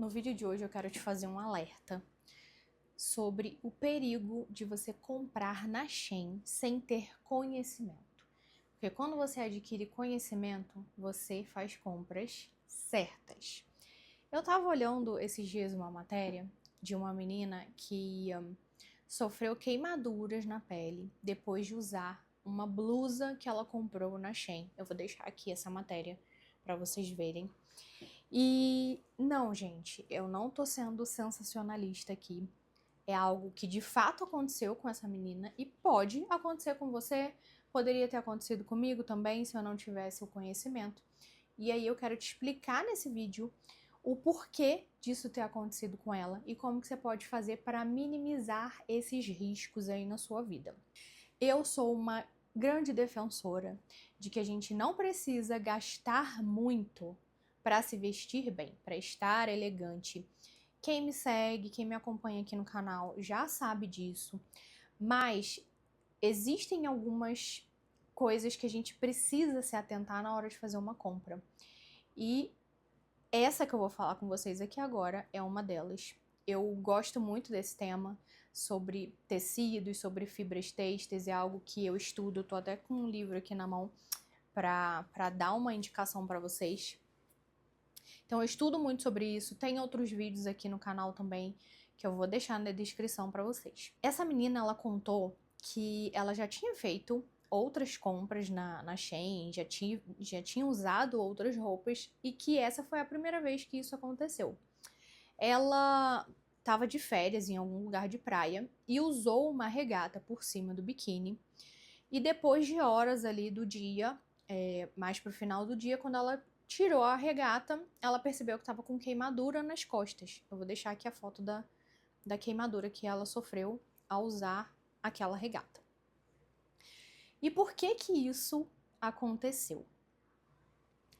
No vídeo de hoje eu quero te fazer um alerta sobre o perigo de você comprar na Shein sem ter conhecimento. Porque quando você adquire conhecimento, você faz compras certas. Eu tava olhando esses dias uma matéria de uma menina que sofreu queimaduras na pele depois de usar uma blusa que ela comprou na Shein. Eu vou deixar aqui essa matéria para vocês verem. E não, gente, eu não tô sendo sensacionalista aqui. É algo que de fato aconteceu com essa menina e pode acontecer com você. Poderia ter acontecido comigo também se eu não tivesse o conhecimento. E aí eu quero te explicar nesse vídeo o porquê disso ter acontecido com ela e como que você pode fazer para minimizar esses riscos aí na sua vida. Eu sou uma grande defensora de que a gente não precisa gastar muito para se vestir bem, para estar elegante. Quem me segue, quem me acompanha aqui no canal já sabe disso, mas existem algumas coisas que a gente precisa se atentar na hora de fazer uma compra. E essa que eu vou falar com vocês aqui agora é uma delas. Eu gosto muito desse tema sobre tecidos, sobre fibras têxteis, é algo que eu estudo, tô até com um livro aqui na mão para dar uma indicação para vocês. Então eu estudo muito sobre isso, tem outros vídeos aqui no canal também que eu vou deixar na descrição para vocês. Essa menina, ela contou que ela já tinha feito outras compras na Shein, já tinha usado outras roupas e que essa foi a primeira vez que isso aconteceu. Ela estava de férias em algum lugar de praia e usou uma regata por cima do biquíni e depois de horas ali do dia, mais pro final do dia, quando ela tirou a regata, ela percebeu que estava com queimadura nas costas. Eu vou deixar aqui a foto da queimadura que ela sofreu ao usar aquela regata. E por que que isso aconteceu?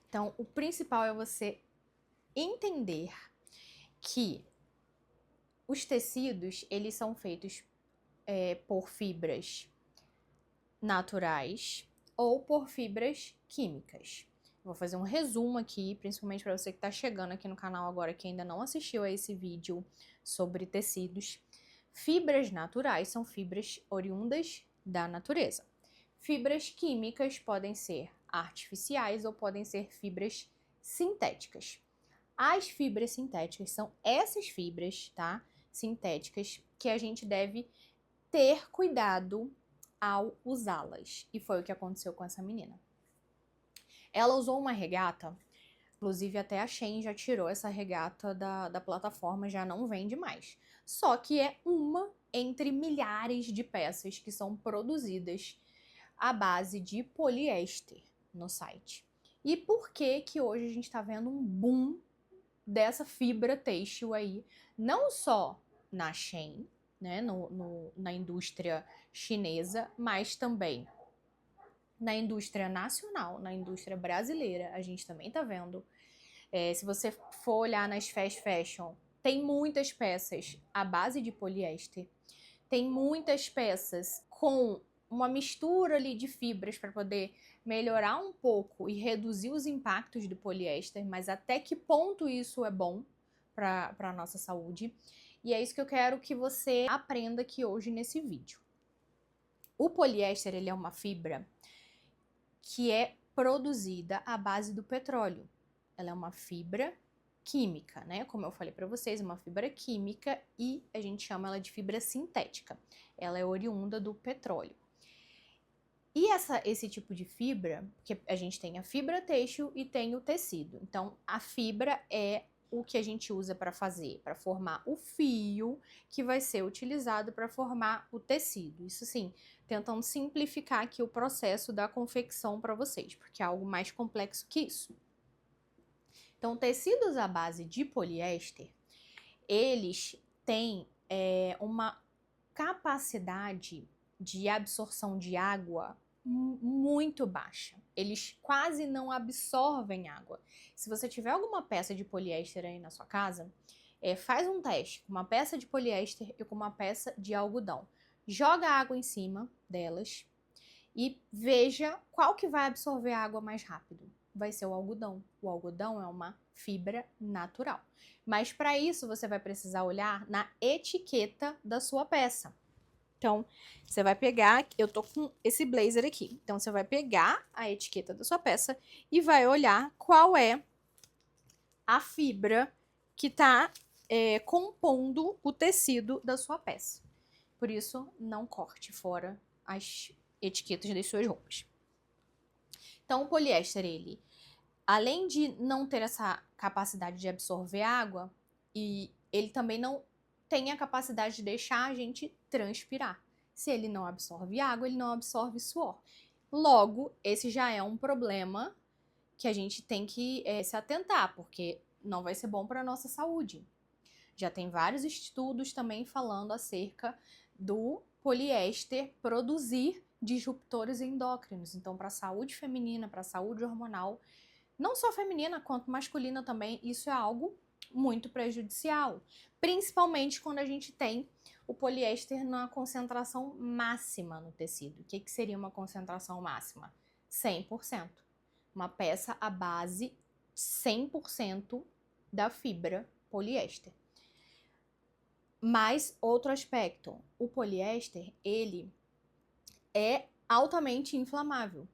Então, o principal é você entender que os tecidos, eles são feitos por fibras naturais ou por fibras químicas. Vou fazer um resumo aqui, principalmente para você que está chegando aqui no canal agora, que ainda não assistiu a esse vídeo sobre tecidos. Fibras naturais são fibras oriundas da natureza. Fibras químicas podem ser artificiais ou podem ser fibras sintéticas. As fibras sintéticas são essas fibras, tá? Sintéticas que a gente deve ter cuidado ao usá-las. E foi o que aconteceu com essa menina. Ela usou uma regata, inclusive até a Shein já tirou essa regata da plataforma, já não vende mais. Só que é uma entre milhares de peças que são produzidas à base de poliéster no site. E por que que hoje a gente está vendo um boom dessa fibra têxtil aí, não só na Shein, né, na indústria chinesa, mas também na indústria nacional, na indústria brasileira, a gente também tá vendo. Se você for olhar nas fast fashion, tem muitas peças à base de poliéster, tem muitas peças com uma mistura ali de fibras para poder melhorar um pouco e reduzir os impactos do poliéster, mas até que ponto isso é bom para a nossa saúde? E é isso que eu quero que você aprenda aqui hoje nesse vídeo. O poliéster, ele é uma fibra que é produzida à base do petróleo. Ela é uma fibra química, né? Como eu falei para vocês, é uma fibra química e a gente chama ela de fibra sintética. Ela é oriunda do petróleo. E esse tipo de fibra, porque a gente tem a fibra têxtil e tem o tecido. Então, a fibra é o que a gente usa para fazer, para formar o fio que vai ser utilizado para formar o tecido. Isso sim, tentando simplificar aqui o processo da confecção para vocês, porque é algo mais complexo que isso. Então, tecidos à base de poliéster, eles têm uma capacidade de absorção de água muito baixa. Eles quase não absorvem água. Se você tiver alguma peça de poliéster aí na sua casa, faz um teste com uma peça de poliéster e com uma peça de algodão. Joga água em cima delas e veja qual que vai absorver a água mais rápido. Vai ser o algodão. O algodão é uma fibra natural. Mas para isso você vai precisar olhar na etiqueta da sua peça. Então, você vai pegar, eu tô com esse blazer aqui. Então, você vai pegar a etiqueta da sua peça e vai olhar qual é a fibra que tá compondo o tecido da sua peça. Por isso, não corte fora as etiquetas das suas roupas. Então, o poliéster, ele, além de não ter essa capacidade de absorver água, e ele também não tem a capacidade de deixar a gente transpirar. Se ele não absorve água, ele não absorve suor. Logo, esse já é um problema que a gente tem que se atentar, porque não vai ser bom para a nossa saúde. Já tem vários estudos também falando acerca do poliéster produzir disruptores endócrinos. Então, para a saúde feminina, para a saúde hormonal, não só feminina quanto masculina também, isso é algo muito prejudicial. Principalmente quando a gente tem o poliéster na concentração máxima no tecido. O que seria uma concentração máxima? 100%. Uma peça à base 100% da fibra poliéster. Mas outro aspecto, o poliéster, ele é altamente inflamável.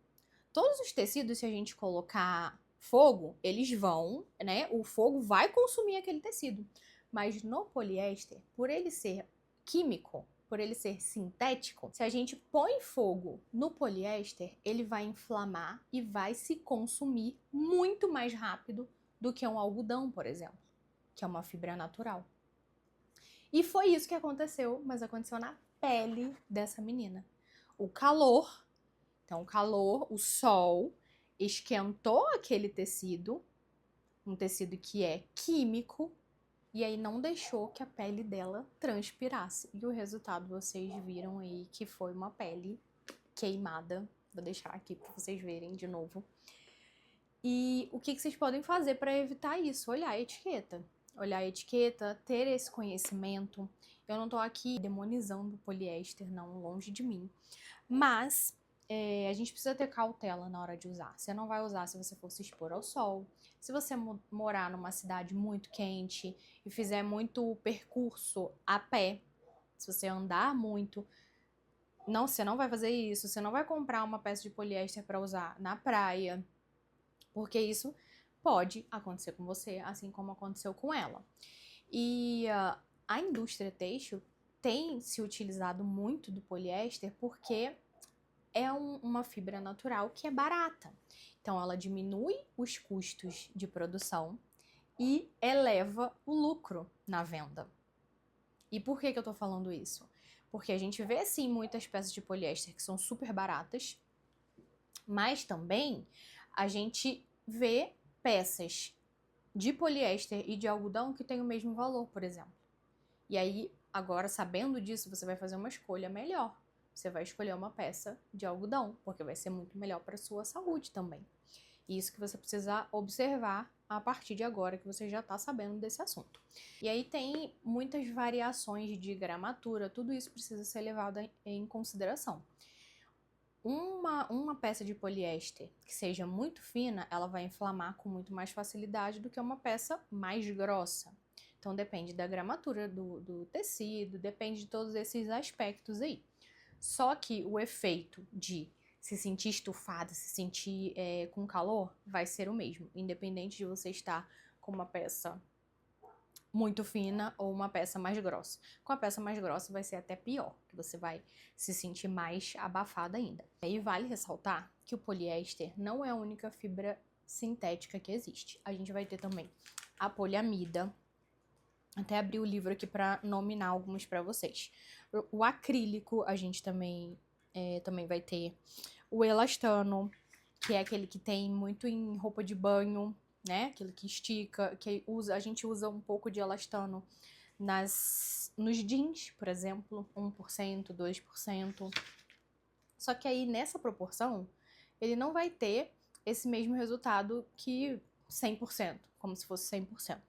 Todos os tecidos, se a gente colocar fogo, eles vão, né? O fogo vai consumir aquele tecido. Mas no poliéster, por ele ser químico, por ele ser sintético, se a gente põe fogo no poliéster, ele vai inflamar e vai se consumir muito mais rápido do que um algodão, por exemplo, que é uma fibra natural. E foi isso que aconteceu, mas aconteceu na pele dessa menina. O calor, então o calor, o sol, esquentou aquele tecido, um tecido que é químico, e aí não deixou que a pele dela transpirasse. E o resultado vocês viram aí que foi uma pele queimada. Vou deixar aqui para vocês verem de novo. E o que vocês podem fazer para evitar isso? Olhar a etiqueta. Olhar a etiqueta, ter esse conhecimento. Eu não tô aqui demonizando o poliéster, não, longe de mim. Mas a gente precisa ter cautela na hora de usar. Você não vai usar se você for se expor ao sol. Se você morar numa cidade muito quente e fizer muito percurso a pé, se você andar muito, não, você não vai fazer isso. Você não vai comprar uma peça de poliéster para usar na praia, porque isso pode acontecer com você, assim como aconteceu com ela. E a indústria têxtil tem se utilizado muito do poliéster porque é uma fibra natural que é barata. Então, ela diminui os custos de produção e eleva o lucro na venda. E por que eu tô falando isso? Porque a gente vê, sim, muitas peças de poliéster que são super baratas, mas também a gente vê peças de poliéster e de algodão que têm o mesmo valor, por exemplo. E aí, agora, sabendo disso, você vai fazer uma escolha melhor. Você vai escolher uma peça de algodão, porque vai ser muito melhor para a sua saúde também. Isso que você precisa observar a partir de agora que você já está sabendo desse assunto. E aí tem muitas variações de gramatura, tudo isso precisa ser levado em consideração. Uma peça de poliéster que seja muito fina, ela vai inflamar com muito mais facilidade do que uma peça mais grossa. Então depende da gramatura do tecido, depende de todos esses aspectos aí. Só que o efeito de se sentir estufada, se sentir com calor, vai ser o mesmo, independente de você estar com uma peça muito fina ou uma peça mais grossa. Com a peça mais grossa vai ser até pior, que você vai se sentir mais abafada ainda. E vale ressaltar que o poliéster não é a única fibra sintética que existe. A gente vai ter também a poliamida. Até abri o livro aqui para nominar alguns para vocês. O acrílico a gente também vai ter. O elastano, que é aquele que tem muito em roupa de banho, né? Aquele que estica, a gente usa um pouco de elastano nos jeans, por exemplo, 1%, 2%. Só que aí, nessa proporção, ele não vai ter esse mesmo resultado que 100%, como se fosse 100%.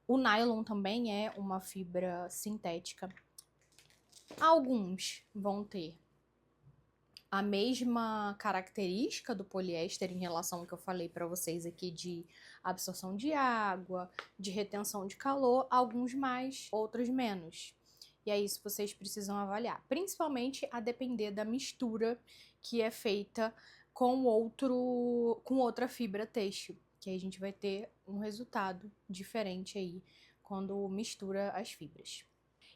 O nylon também é uma fibra sintética. Alguns vão ter a mesma característica do poliéster em relação ao que eu falei para vocês aqui de absorção de água, de retenção de calor, alguns mais, outros menos. E é isso que vocês precisam avaliar, principalmente a depender da mistura que é feita com outra fibra têxtil, que aí a gente vai ter um resultado diferente aí quando mistura as fibras.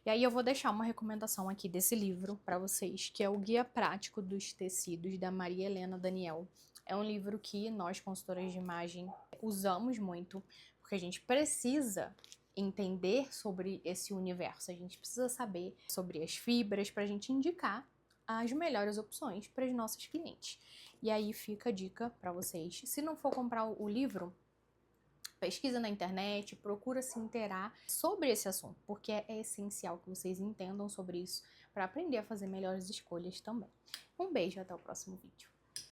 E aí eu vou deixar uma recomendação aqui desse livro para vocês, que é o Guia Prático dos Tecidos, da Maria Helena Daniel. É um livro que nós, consultoras de imagem, usamos muito, porque a gente precisa entender sobre esse universo, a gente precisa saber sobre as fibras para a gente indicar as melhores opções para os nossos clientes. E aí fica a dica para vocês. Se não for comprar o livro, pesquisa na internet, procura se inteirar sobre esse assunto, porque é essencial que vocês entendam sobre isso para aprender a fazer melhores escolhas também. Um beijo, até o próximo vídeo.